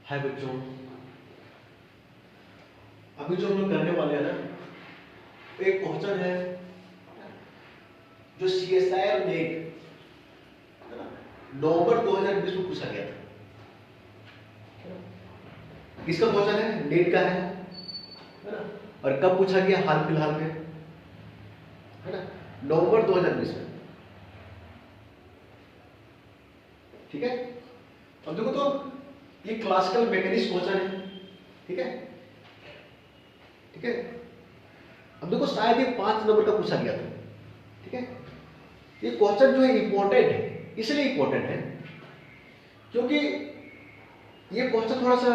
है बच्चों, अभी जो हम लोग करने वाले हैं ना, एक क्वेश्चन है जो CSI और नेट नवंबर 2020 में पूछा गया था। किसका क्वेश्चन है? नेट का है ना? और कब पूछा गया? हाल फिलहाल में, है ना, नवंबर 2020 में। ठीक है, अब देखो तो ये क्लासिकल मैकेनिक्स क्वेश्चन है। ठीक है, ठीक है, अब देखो शायद ये 5 नंबर का पूछा गया था। ठीक है, ये क्वेश्चन जो है इंपॉर्टेंट है, इसलिए इंपॉर्टेंट है क्योंकि ये क्वेश्चन थोड़ा सा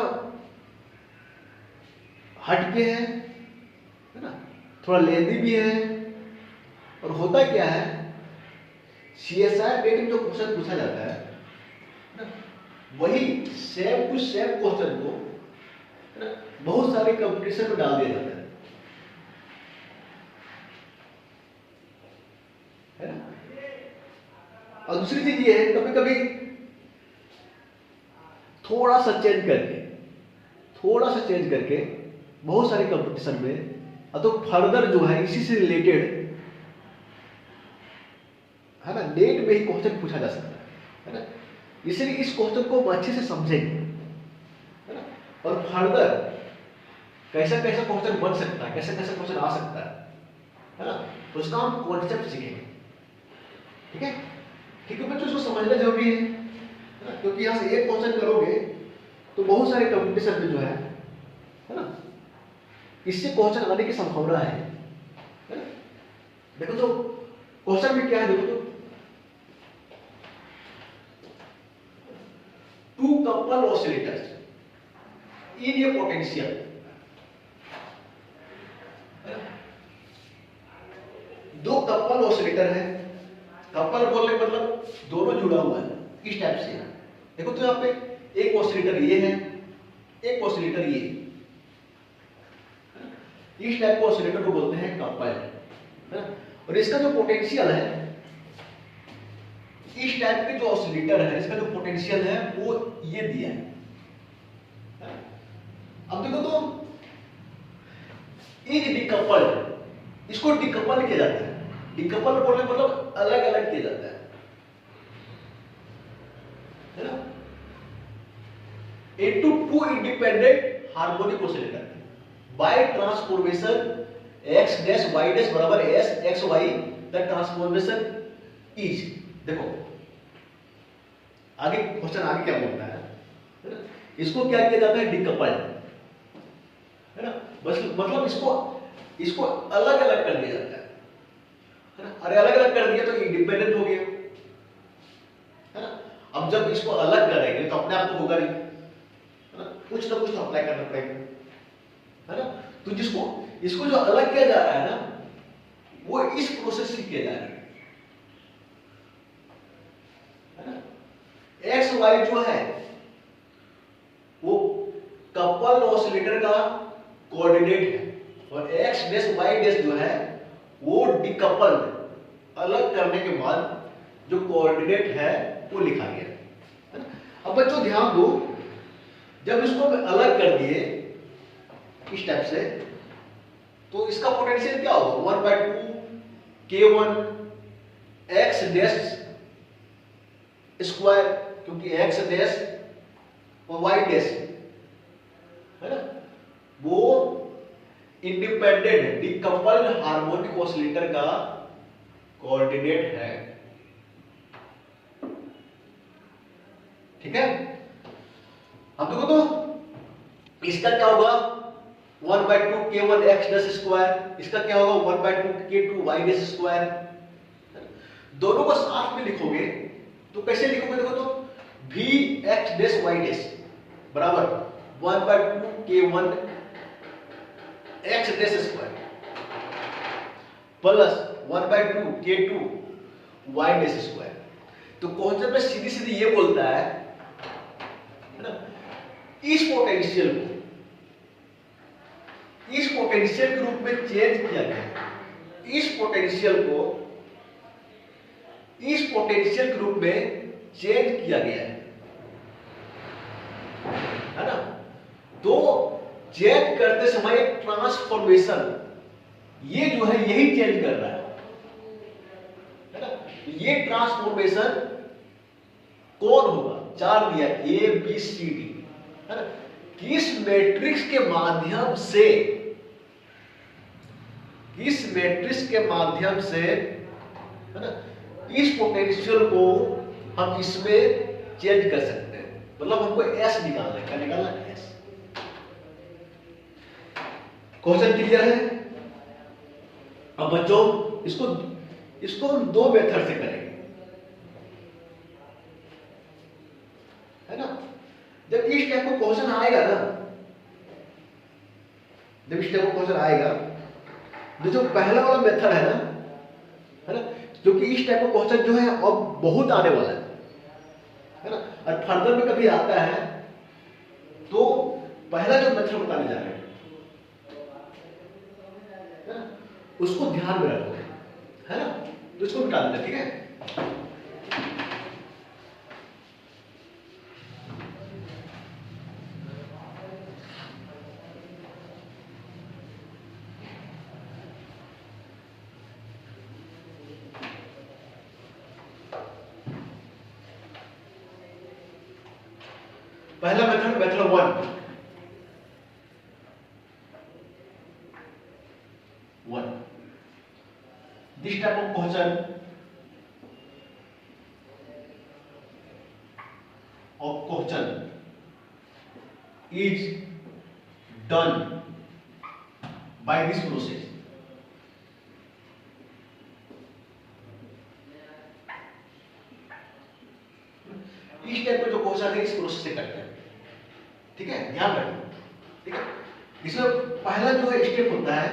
हटके है ना, थोड़ा लेंदी भी है। और होता क्या है, CSI डेट में जो क्वेश्चन पूछा जाता है ना, वही सेम टू सेम क्वेश्चन को है ना बहुत सारे कंपटीशन में डाल दिया जाता है ना। और दूसरी चीज ये है, कभी कभी थोड़ा सा चेंज करके बहुत सारे कंपटीशन में तो फर्दर जो है इसी से रिलेटेड है ना नेट में ही क्वेश्चन पूछा जा सकता है ना। इसलिए इस क्वेश्चन को हम अच्छे से समझेंगे है ना, और फर्दर कैसा कैसा क्वेश्चन बन सकता है, कैसा कैसा क्वेश्चन आ सकता है ना, उसका हम कॉन्सेप्ट सीखेंगे। ठीक है, ठीक है बच्चों, इसको समझना जरूरी है ना, क्योंकि यहां से एक क्वेश्चन करोगे तो बहुत सारे कंपटीशन में जो है ना इससे क्वेश्चन आने की संभावना है ना। देखो तो क्वेश्चन में क्या है, देखो तो two couple oscillators in a potential, दो कपल ऑसिलेटर है। कपल बोलने मतलब दोनों जुड़ा हुआ है, इस टाइप से। देखो तो यहाँ पे एक ऑसिलेटर ये है, एक ऑसिलेटर ये, इस टाइप के ऑसिलेटर को बोलते हैं कपल है ना। और इसका जो पोटेंशियल है, इस टाइप के जो ऑसिलेटर है इसका जो पोटेंशियल है वो ये दिया है। अब देखो तो इज डिकपल्ड, इसको डिकपल किया जाता है। डिकपल बोलने मतलब अलग अलग किया जाता है ना, into two independent harmonic oscillator by transformation x dash y dash बराबर s x y, the transformation is. देखो आगे क्वेश्चन आगे क्या बोलता है ना, इसको क्या किया जाता है? डिकपल्ड है ना, बस मतलब इसको अलग अलग कर दिया जाता है ना। अरे अलग अलग कर दिया तो इंडिपेंडेंट हो गया है ना। अब जब इसको अलग करेंगे तो अपने आप तो होगा नहीं है ना, कुछ ना कुछ तो अप्लाई करना पड़ेगा है ना। तो इसको जो अलग किया जा रहा है ना, वो इस प्रोसेस से किया जा रहा है ना। एक्स वाई जो है वो कपल ऑसिलेटर का कोऑर्डिनेट है, और एक्स डैश वाई डैश जो है वो डिकपल, अलग करने के बाद जो कोऑर्डिनेट है वो लिखा गया है ना। अब बच्चों ध्यान दो, जब इसको अलग कर दिए इस टाइप से, तो इसका पोटेंशियल क्या होगा? 1/2 K1 x डैश स्क्वायर, क्योंकि x डैश और y डैश है ना, वो इंडिपेंडेंट डिकपल्ड हार्मोनिक ऑसिलेटर का कोऑर्डिनेट है। ठीक है, अब देखो तो इसका क्या होगा? 1/2 K1 x डैश स्क्वायर, इसका क्या होगा? 1/2 K2 y डैश स्क्वायर। दोनों को साथ में लिखोगे तो कैसे लिखोगे? देखो तो v x dash y dash बराबर 1/2 K1 x dash square plus 1/2 K2 y dash square. तो कॉन्सेप्ट में सीधी सीधी ये बोलता है ना, इस पोटेंशियल के रूप में चेंज किया गया, इस पोटेंशियल के रूप में चेंज किया गया है ना। तो चेंज करते समय एक ट्रांसफॉर्मेशन ये जो है यही चेंज कर रहा है ना। ये ट्रांसफॉर्मेशन कौन होगा, चार दिया ए बी सी डी है ना। किस मैट्रिक्स के माध्यम से, इस मैट्रिक्स के माध्यम से है ना इस पोटेंशियल को हम इसमें चेंज कर सकते हैं। मतलब हमको एस निकालना है, क्या निकालना है, एस। क्वेश्चन क्लियर है। अब बच्चों इसको हम दो मेथड से करेंगे, है ना। जब इस टाइप का क्वेश्चन आएगा ना, जब इस टाइप का क्वेश्चन आएगा, जो पहला वाला मेथड है ना, जो कि इस टाइप का क्वेश्चन जो है अब बहुत आने वाला है ना। और फर्दर में कभी आता है तो पहला जो मेथड बताने जा रहे हैं उसको ध्यान में रखो, है ना। तो इसको मिटा देते, ठीक है। पहला method, method 1 this type of question is done by this process। इस टाइप का जो क्वेश्चन है इस प्रोसेस से करते हैं, ठीक है, ध्यान रखना, ठीक है। इसमें पहला जो है स्टेप होता है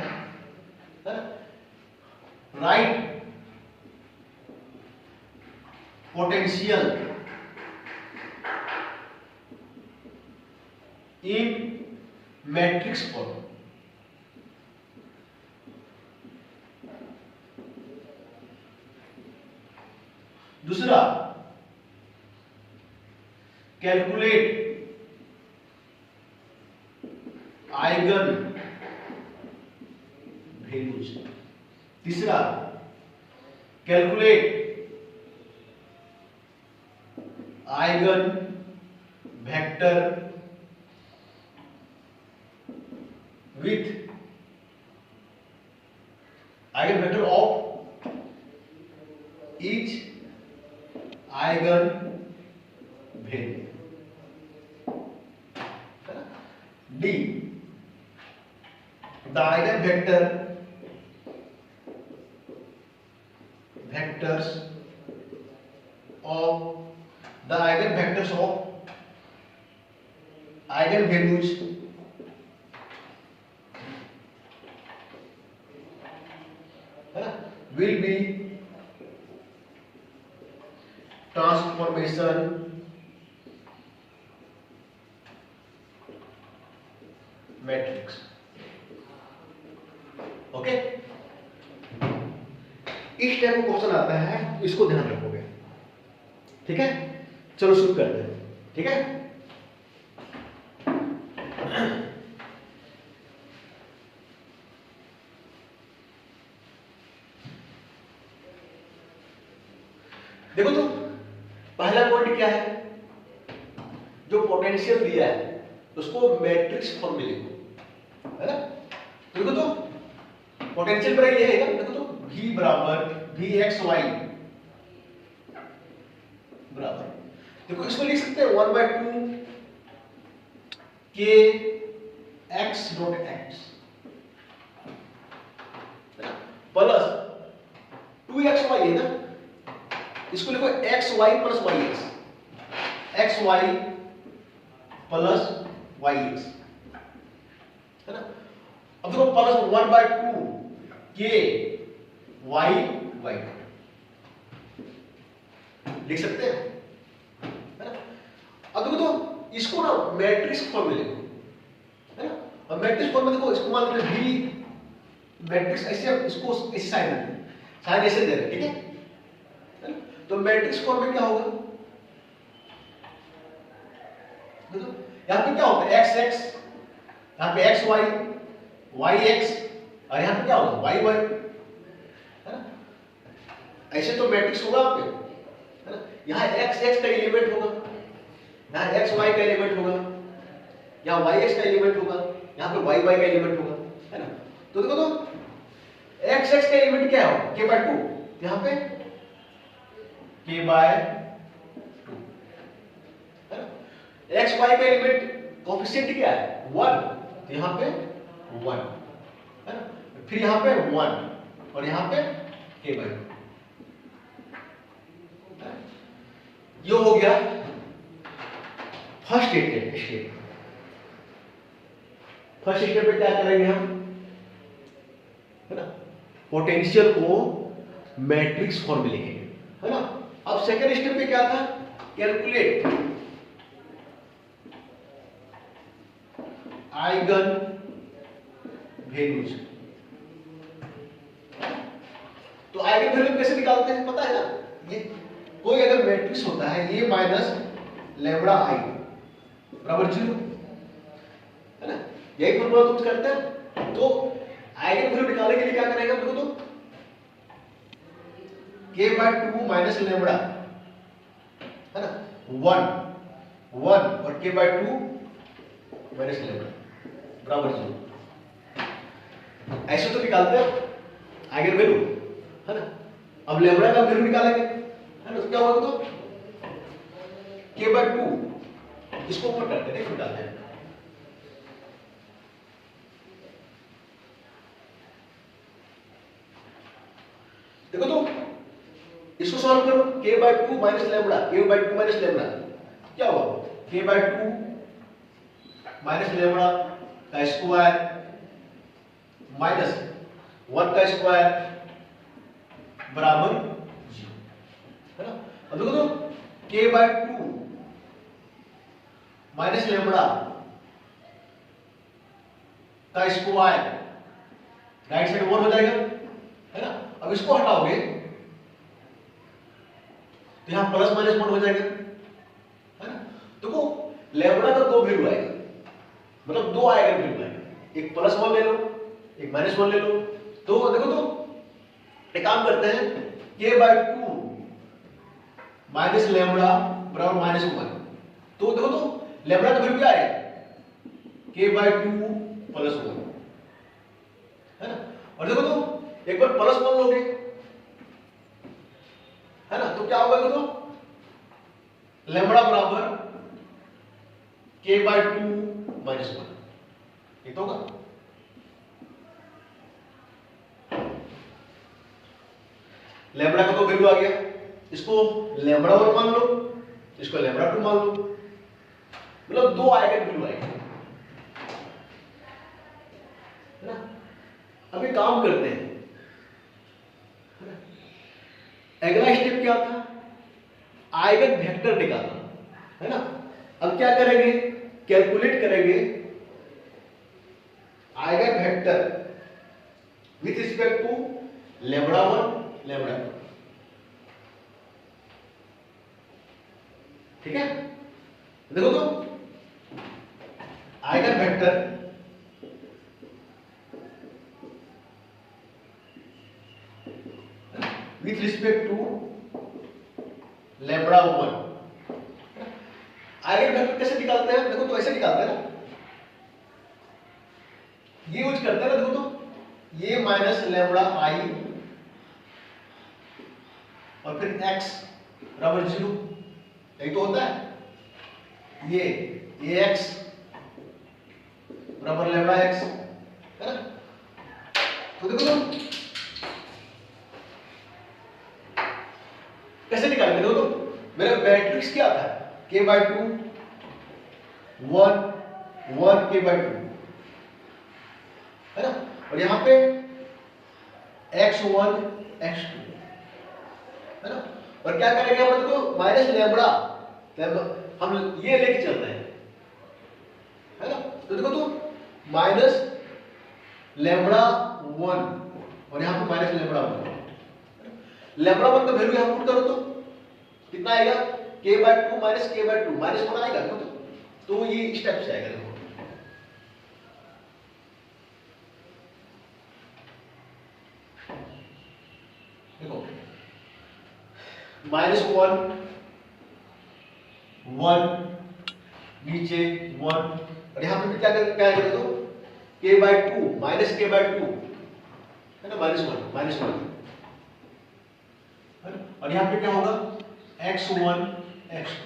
right potential in matrix form. दूसरा कैलकुलेट आइगन वैल्यूज। तीसरा calculate eigen vector with eigen vector of each eigen value. D the eigen vectors of the eigenvectors of eigenvalues है ना will be transformation matrix। Okay, इस type का question आता है, इसको ध्यान रखोगे, ठीक है। चलो शुरू करते हैं, ठीक है। देखो तो पहला पॉइंट क्या है, जो पोटेंशियल दिया है उसको मैट्रिक्स फॉर्म में लिखो, है ना। देखो तो पोटेंशियल पर ये है, देखो तो V बराबर Vxy बराबर, देखो इसको लिख सकते हैं 1/2 k x dot x plus 2xy है ना, इसको लिखो xy plus yx, xy plus yx, है ना। अब देखो प्लस 1/2 k y y लिख सकते हैं, है ना। अब देखो तो इसको ना मैट्रिक्स फॉर्म में लिखो, है ना। अब मैट्रिक्स फॉर्म में देखो, इसको मान लीजिए V मैट्रिक्स ऐसे, इसको इस साइड में साइड ऐसे दे रहे, ठीक है। तो मैट्रिक्स फॉर्म में क्या होगा, देखो यहां पे क्या होता है x x यहाँ पे एक्स वाई, वाई एक्स, और यहाँ पे क्या होगा वाई वाई, है ना। ऐसे तो मैट्रिक्स होगा आपके, है ना। यहाँ एक्स एक्स का एलिमेंट होगा, यहाँ एक्स वाई का एलिमेंट होगा, यहाँ वाई एक्स का एलिमेंट होगा, यहाँ पे वाई वाई का एलिमेंट होगा, है ना। तो देखो तो एक्स एक्स का एलिमेंट क्या होगा के बाय टू, यहाँ पे के बाय टू, है ना। एक्स वाई का एलिमेंट कोएफिशिएंट क्या है 1, तो यहाँ पे 1, है ना। फिर यहाँ पे 1 और यहाँ पे के बाय टू, ये हो गया फर्स्ट स्टेप। फर्स्ट स्टेप पे क्या करेंगे हम, है ना, पोटेंशियल को मैट्रिक्स फॉर्म में लिखेंगे, है ना। अब सेकंड स्टेप पे क्या था, कैलकुलेट आइगन वैल्यूज। तो आइगन वैल्यू कैसे निकालते हैं पता है ना, ये कोई अगर मैट्रिक्स होता है ए माइनस लैम्बडा आई बराबर 0, है ना, यही फॉर्मूला यूज करते हैं। तो आइगन वैल्यू निकालने के लिए क्या करेंगे देखो तो, के बाय 2 माइनस लैम्बडा, है ना, 1 और के बाय 2 माइनस लैम्बडा बराबर 0। ऐसे तो निकालते हैं आइगन वैल्यू, है ना। अब लैम्बडा का वैल्यू निकालेंगे, है ना, तो क्या होगा तो के बाय 2 इसको ऊपर करते हैं, निकालते हैं। देखो तो इसको सॉल्व करो, के बाय 2 माइनस लैम्बडा, के बाय 2 माइनस लैम्बडा क्या होगा, के बाय 2 माइनस लैम्बडा का स्क्वायर माइनस 1 का स्क्वायर बराबर 0, है ना। अब देखो तो के बाय 2 माइनस लैम्बडा का स्क्वायर राइट साइड 1 हो जाएगा, है ना। अब इसको हटाओगे तो यहां प्लस माइनस 1 हो जाएगा, है ना। देखो लैम्बडा का दो वैल्यू आएगा, मतलब दो आइगन वैल्यू आएगा, एक प्लस 1 ले लो, एक माइनस 1 ले लो। तो देखो तो एक काम करते हैं, के बाय 2 माइनस लैम्बडा बराबर माइनस 1। तो देखो तो लैम्बडा का वैल्यू क्या आएगा, के बाय 2 प्लस 1, है ना। और देखो तो एक बार प्लस 1 लोगे, है ना, तो क्या होगा देखो तो लैम्बडा बराबर के बाय 2 माइनस 1, ये तो होगा। लैम्बडा का तो वैल्यू आ गया, इसको लैम्बडा 1 मान लो, इसको लैम्बडा 2 मान लो, मतलब दो आइगन वैल्यू आएंगे, है ना। अभी काम करते हैं, अगला स्टेप क्या था, आइगन वेक्टर निकालना, है ना। अब क्या करेंगे, कैलकुलेट करेंगे eigen vector with respect to lambda 1 lambda 2, ठीक है। देखो तो eigen vector with respect to lambda 1, eigen vector कैसे निकालते हैं, देखो तो ऐसे निकालते हैं ना, ये यूज करते हैं ना। देखो तो ये माइनस लैम्बडा आई और फिर x बराबर 0, यही तो होता है, ये ax बराबर लैम्बडा x, है ना। तो देखो तो कैसे निकालेंगे, देखो तो मेरा मैट्रिक्स क्या था, k बाय 2 1 1 k बाय 2, है ना। और यहां पे x1 x2, है ना। और क्या करेंगे हम, देखो माइनस लैम्बडा हम ये लेके चलते हैं, है ना। तो देखो तो माइनस लैम्बडा 1 और यहां पे माइनस लैम्बडा 1, लैम्बडा 1 का वैल्यू यहां पुट करो तो कितना आएगा, k by 2 minus k by 2 minus 1 आएगा, तो ये स्टेप से आएगा। देखो -1 1 नीचे 1, और यहां पे क्या कर दो k/2 -k/2 है ना, -1 है ना, और यहां पे क्या होगा x1 x2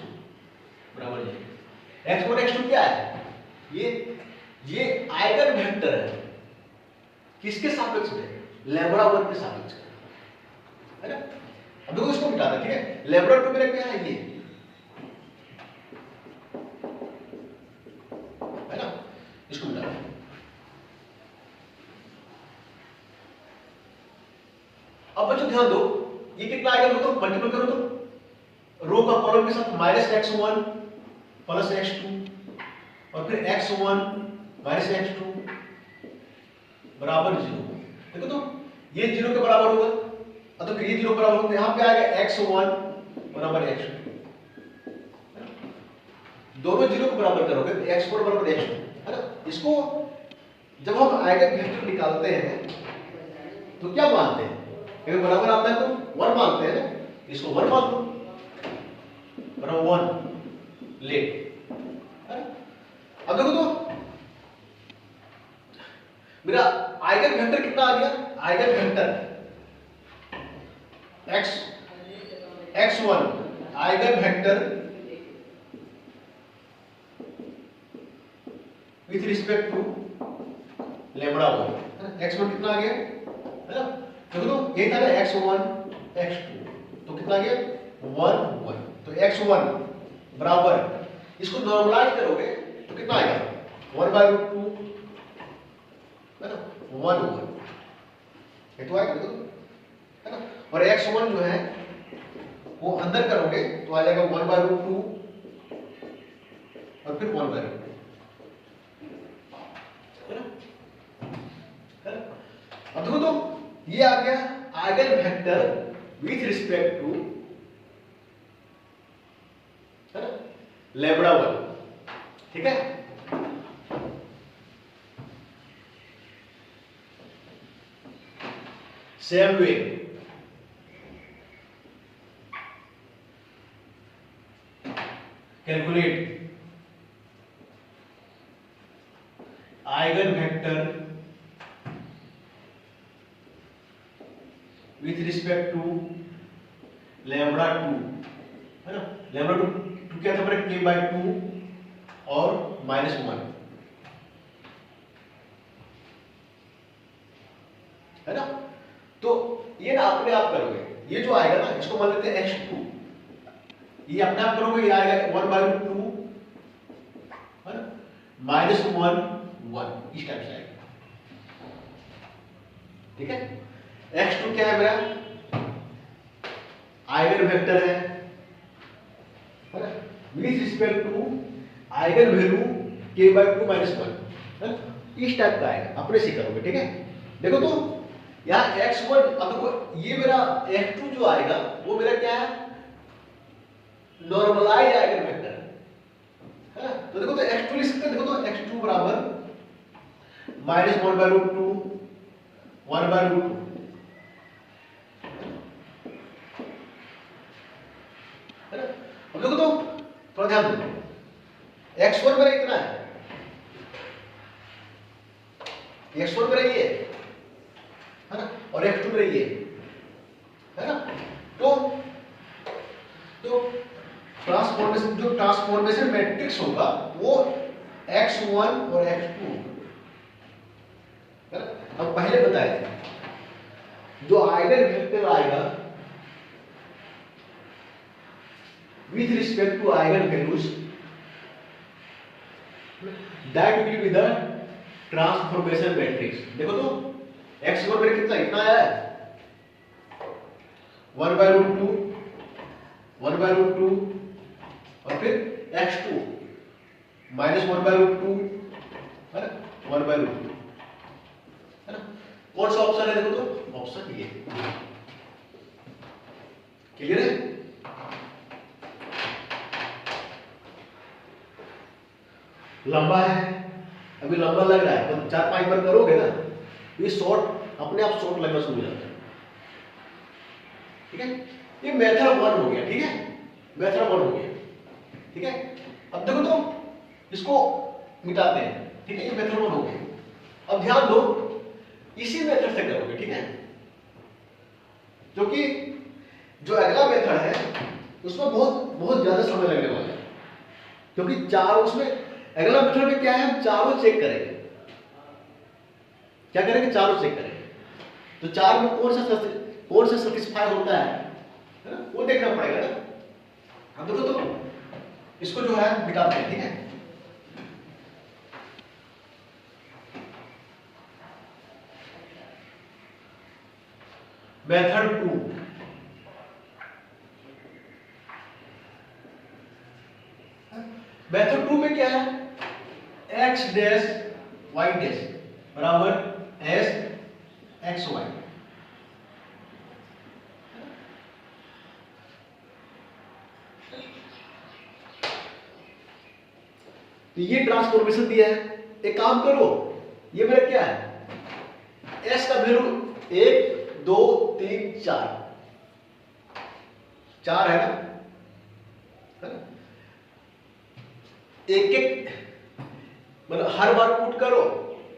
बराबर ये x1 x2 क्या है, ये आइगन वेक्टर है, किसके सापेक्ष में, λ1 के सापेक्ष में, है ना। अब देखो इसको मिटा दो, ठीक है, λ2 मेरा क्या है, ये है ना, इसको मिटा दो। अब बच्चों ध्यान दो, ये कितना आएगा, तो मल्टीपल करो तो रो का कॉलम के साथ -x1 प्लस x2 और फिर x1 -x2 बराबर 0। देखो तो ये 0 के बराबर होगा, तो फिर ये 0 के बराबर होगा, यहां पे आएगा x1 बराबर x2, दोनों 0 को बराबर करोगे तो x4 बराबर x2, है ना। इसको जब हम आइगन वेक्टर निकालते हैं तो क्या मानते हैं, अगर बराबर आता है तो 1 मानते हैं ना, इसको 1 मान लो बराबर 1 ले, है ना। अब देखो तो मेरा आइगन वेक्टर कितना आ गया, eigen vector x1 eigen vector with respect to λ1, x1 कितना आ गया, है ना। देखो तो ये था ना x1 x2, तो कितना आ गया 1 1, तो x1 बराबर, इसको नॉर्मलाइज करोगे तो कितना आएगा 1/√2, है ना, 1 1, ये तो आएगा, देखो है ना। और x1 जो है वो अंदर करोगे तो आ जाएगा 1/√2 और फिर 1/√2, है ना। अब देखो तो ये आ गया eigen vector with respect to, है ना, λ1, ठीक है। Same way calculate eigen vector with respect to λ2, है ना। λ2 क्या था मेरा k/2 और -1, है ना। तो ये ना अपने आप करोगे, ये जो आएगा ना इसको मान लेते हैं x2, ये अपने आप करोगे, ये आएगा 1/2, है ना, -1 1 इस टाइप से आएगा, ठीक है। x2 क्या है मेरा, आइगन वेक्टर है ना, with respect to eigen value k/2 -1, है ना, इस टाइप का आएगा, अपने से करोगे, ठीक है। देखो तो यहाँ x1, अब देखो ये मेरा x2 जो आएगा वो मेरा क्या है, नॉर्मलाइज आइगन वेक्टर है ना। तो देखो तो x2 लिख सकते हैं, देखो तो x2 बराबर -1/√2 1/√2, है ना। अब देखो तो थोड़ा ध्यान दो, x1 मेरा इतना है, x1 मेरा ये है ना, और x2 मेरा ये है ना। तो ट्रांसफॉर्मेशन, जो ट्रांसफॉर्मेशन मैट्रिक्स होगा वो x1 और x2 है ना। अब पहले बताए थे जो आइगन वेक्टर आएगा with respect to eigenvalues that will be the transformation matrix। देखो तो x1 मेरे कितना इतना आया है 1/√2 1/√2 और फिर x2 -1/√2, है ना, 1/√2, है ना। कौन सा ऑप्शन है, देखो तो ऑप्शन ये, क्लियर है। लंबा है, अभी लंबा लग रहा है, तो 4-5 बार करोगे ना ये शॉर्ट अपने आप शॉर्ट लगना शुरू हो जाता है, ठीक है। ये मेथड 1 हो गया, ठीक है, मेथड 1 हो गया, ठीक है। अब देखो तो इसको मिटाते हैं, ठीक है, ये मेथड 1 हो गया। अब ध्यान दो, इसी मेथड से करोगे, ठीक है, क्योंकि जो अगला मेथड है उसमें बहुत बहुत ज्यादा समय लगने वाला है, क्योंकि चारों उसमें अगला मेथड में क्या है, हम चारों चेक करेंगे। क्या करेंगे, चारों चेक करेंगे। तो चार में कौन सा सेटिस्फाई होता है ना, वो देखना पड़ेगा ना। हम देखो तो इसको जो है मिटाते हैं, ठीक है। मेथड 2, मेथड 2 में क्या है, x डैश y डैश बराबर s x y। तो ये ट्रांसफॉर्मेशन दिया है। एक काम करो, ये मेरा क्या है, s का वैल्यू 1 2 3 4 4 है ना, एक एक मतलब हर बार पुट करो,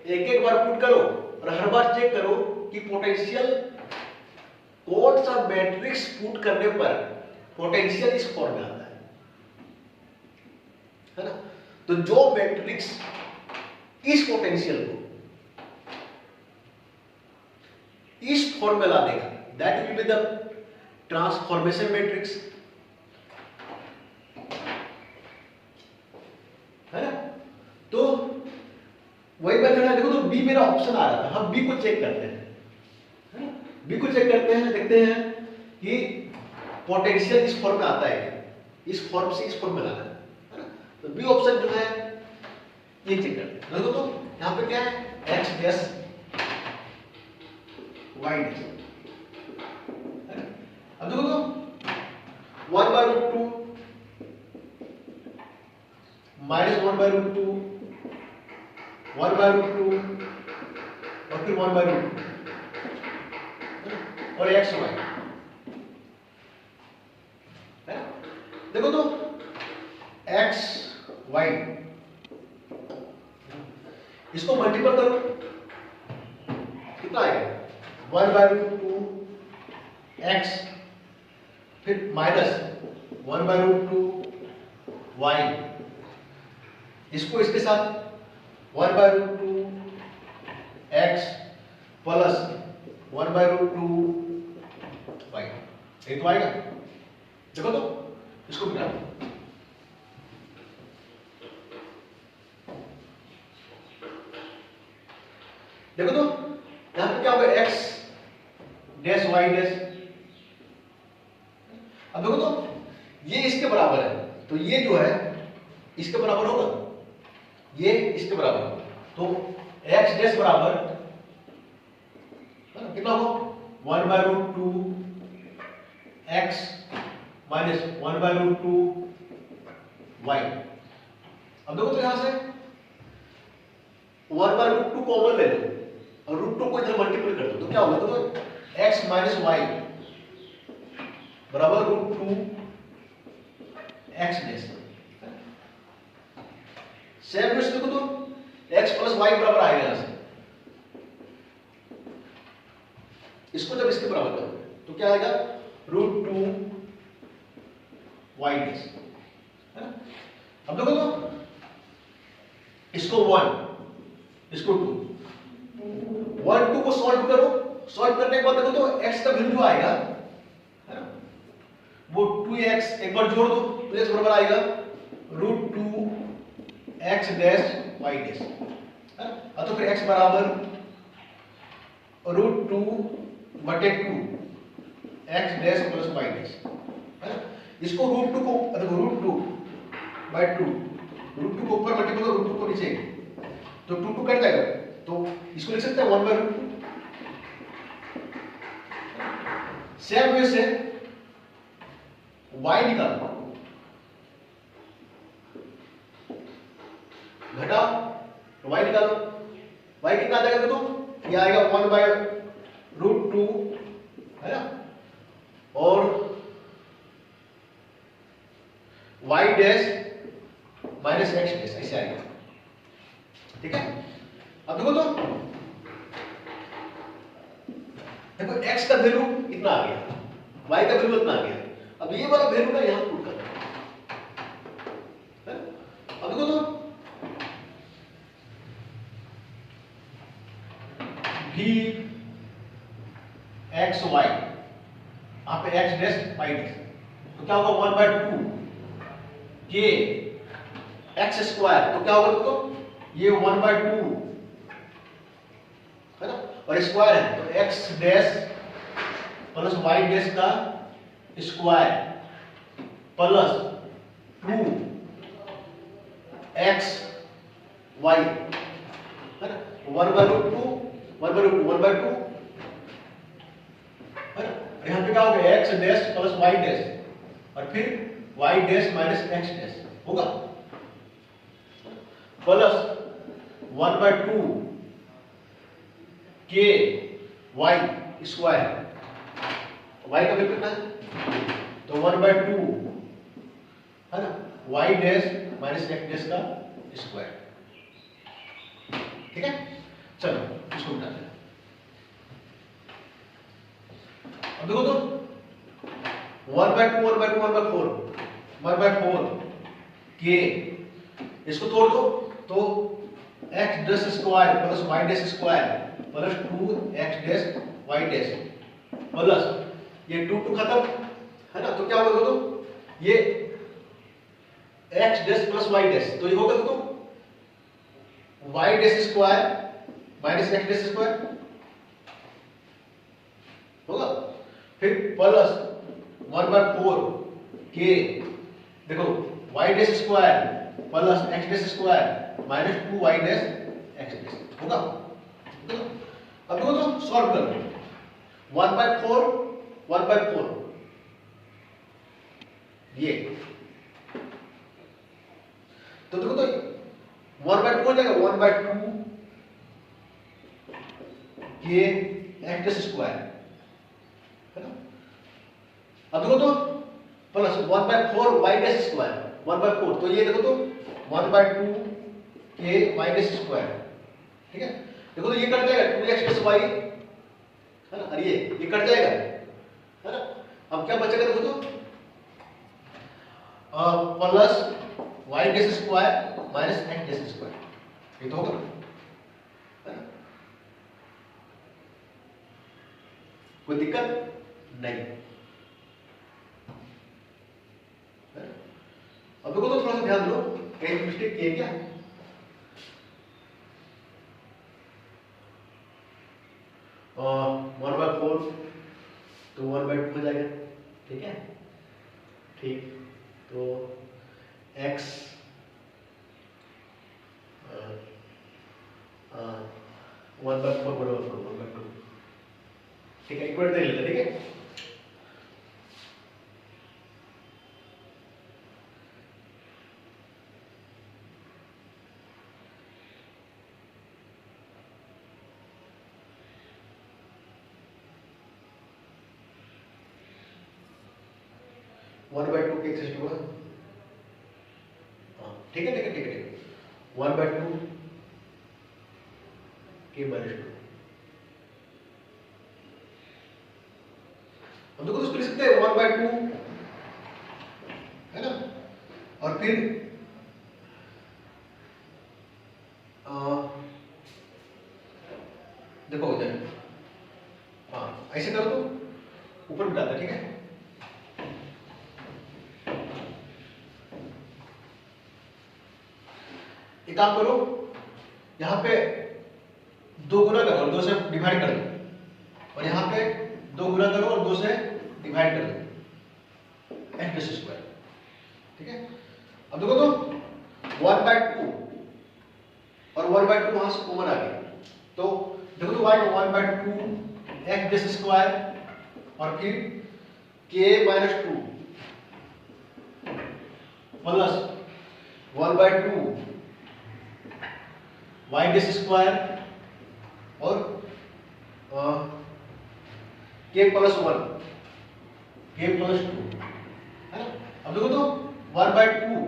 एक एक बार पुट करो और हर बार चेक करो कि पोटेंशियल कौन सा मैट्रिक्स पुट करने पर पोटेंशियल इस फॉर्म में आता है ना। तो जो मैट्रिक्स इस पोटेंशियल को इस फॉर्म में ला देगा, that will be the transformation matrix, है ना। तो वही मेथड है। देखो तो बी मेरा ऑप्शन आ रहा था, हम बी को चेक करते हैं, है ना, बी को चेक करते हैं, देखते हैं कि पोटेंशियल इस फॉर्म में आता है, इस फॉर्म से इस फॉर्म में लाना है ना। तो बी ऑप्शन जो है ये चेक करते हैं। देखो तो यहां पे क्या है, x डैश y डैश, अब देखो तो 1/√2 माइनस 1/√2 1/√2 और फिर 1/√2 और x y है। देखो तो x y इसको मल्टीपल करो, कितना आएगा, 1/√2 x फिर माइनस 1/√2 y, इसको इसके साथ 1/√2 x प्लस 1/√2 y, ये तो आएगा। देखो तो इसको मिला दो, देखो तो यहां पे क्या होगा, x डैश y डैश। अब देखो तो ये इसके बराबर है, तो ये जो है इसके बराबर होगा, ये इसके बराबर होगा। तो x डैश बराबर कितना होगा, 1/√2 x माइनस 1/√2 y। अब देखो तो यहां से 1/√2 कॉमन ले लो और √2 को इधर मल्टीपल कर दो, तो क्या होगा, तो x माइनस y बराबर √2 x डैश। सेम वे से देखो तो x प्लस y बराबर आएगा यहां से, इसको जब इसके बराबर करोगे तो क्या आएगा, √2 y डैश, है ना। अब देखो तो इसको 1 इसको 2 1 2 को सॉल्व करो, सॉल्व करने के बाद देखो तो x का वैल्यू जो आएगा, है ना, वो 2x एक बार जोड़ दो तो x बराबर आएगा √2 x डैश y डैश, है ना। तो फिर x बराबर √2 बटे 2 x dash plus y dash, है ना। इसको √2 को देखो √2/2 √2 को ऊपर मल्टीपल करो, √2 को नीचे, तो 2 2 कट जाएगा, तो इसको लिख सकते हैं 1/√2। सेम वे से y निकालो, घटाओ तो y निकालो, y कितना आ जाएगा, तो ये आएगा 1/√2, है ना, और y dash minus x dash ऐसे आएगा, ठीक है। अब देखो तो देखो x का वैल्यू इतना आ गया, y का वैल्यू इतना आ गया, अब ये वाला वैल्यू ना यहां पुट करना है। अब देखो तो v x y, यहां पे x डैश y डैश, तो क्या होगा 1/2 k x स्क्वायर, तो क्या होगा देखो ये 1/2 है ना, और स्क्वायर है तो x dash plus y dash का स्क्वायर प्लस 2 x y है ना, 1/2 1/2 है ना, यहाँ पे क्या होगा x dash plus y dash और फिर y dash minus x dash होगा plus 1/2 k y square, y का वैल्यू कितना है तो 1/2 है ना, y dash minus x dash का स्क्वायर, ठीक है। चलो इसको मिटाते हैं। अब देखो तो 1/4 k, इसको तोड़ दो तो x dash square plus y dash square plus 2x dash y dash plus ये 2 खत्म है ना, तो क्या होगा तो ये x dash plus y dash, तो ये होगा तो y dash square minus x dash square होगा, फिर प्लस 1/4 k, देखो y dash square plus x dash square minus 2y dash x dash होगा। अब देखो तो सॉल्व कर लो 1/4 ये, तो देखो तो 1/4 जाएगा 1/2 k x डैश स्क्वायर है ना, अब देखो तो प्लस 1/4 y डैश स्क्वायर 1/4, तो ये देखो तो 1/2 k y डैश स्क्वायर, ठीक है। देखो तो ये कट जाएगा 2x प्लस y है ना, और ये कट जाएगा है ना, अब क्या बचेगा देखो तो plus y dash square minus x dash square, ये तो होगा है ना, कोई दिक्कत नहीं। अब देखो तो थोड़ा सा ध्यान दो, कहीं मिस्टेक किए क्या, 1/4 तो 1/2 हो जाएगा, ठीक है, ठीक, तो x 1/4 बराबर 1/2, ठीक है, इक्वल दे लेते, ठीक है। वन बाई टू के एक्सिस्ट हुआ, ठीक है ठीक है ठीक है ठीक है, 1/2 के माइनस 2, हम देखो इसको लिख सकते हैं 1/2 है ना, और फिर देखो इधर, हाँ ऐसे करो तो ऊपर बिठाता, ठीक है। एक काम करो, यहां पे 2 गुना करो और 2 से डिवाइड कर दो, और यहां पे 2 गुना करो और 2 से डिवाइड कर दो, x प्लस स्क्वायर, ठीक है। अब देखो तो 1/2 और 1/2 वहां से कॉमन आ गया, तो देखो तो y 1/2 x प्लस स्क्वायर और फिर k minus 2 plus 1/2 y dash square और k प्लस 1 k प्लस 2 है ना। अब देखो तो 1/2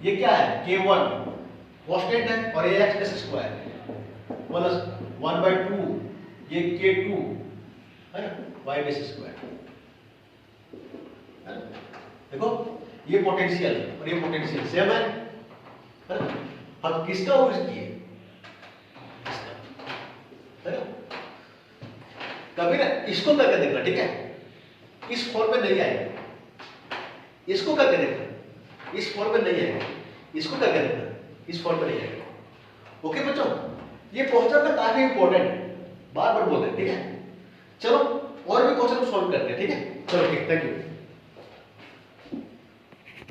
ये क्या है k1 कांस्टेंट है और ये x स्क्वायर प्लस 1/2 ये k2 है ना y स्क्वायर है ना। देखो ये पोटेंशियल और ये पोटेंशियल सेम है ना। हम किसका यूज किए है ना। कभी ना इसको करके देखना ठीक है, इस फॉर्म में नहीं आएगा, इसको करके देखना इस फॉर्म में नहीं आएगा, इसको करके देखना इस फॉर्म में नहीं आएगा। ओके बच्चों, ये क्वेश्चन ना काफी इंपॉर्टेंट है, बार बार बोल रहे हैं ठीक है। चलो और भी क्वेश्चन को सॉल्व करते हैं ठीक है। चलो ठीक, थैंक यू।